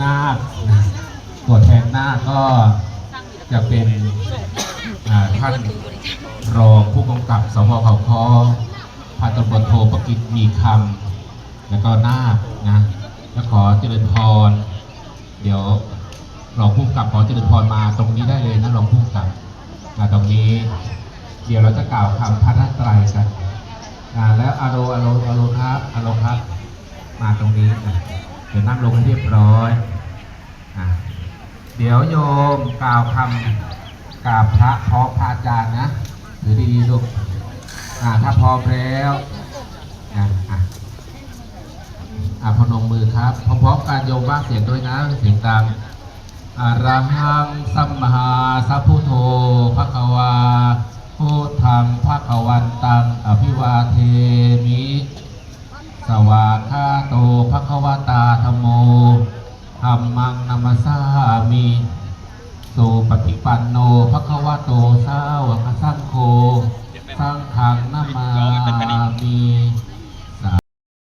นาคตัวแทนนาคก็จะเป็นท่านรองผู้กำกับสพเขาค้อพันตำรวจโทประกิตมีคำแล้วก็นาคนะแล้วขอเจริญพรเดี๋ยวรองผู้กำกับขอเจริญพรมาตรงนี้ได้เลยนะรองผู้กำกับมาตรงนี้เดี๋ยวเราจะกล่าวคำพระรัตรัยกันแล้วอโลครับมาตรงนี้นะเดี๋ยวนั่งลงให้เรียบร้อยเดี๋ยวโยมกล่าวคำกราบพระพร้อมพระอาจารย์นะถือดีๆลูกถ้าพร้อมแล้วพนมมือครับพร้อมๆการโยมว่าเสียงด้วยนะเสียงดังอะระหังสัมมาสัพพุโธภควาพุทธังภควันตังอภิวาเทมิสวากขาโตภควตาธัมโมธัมมังนัมสสามิสุปฏิปันโนภค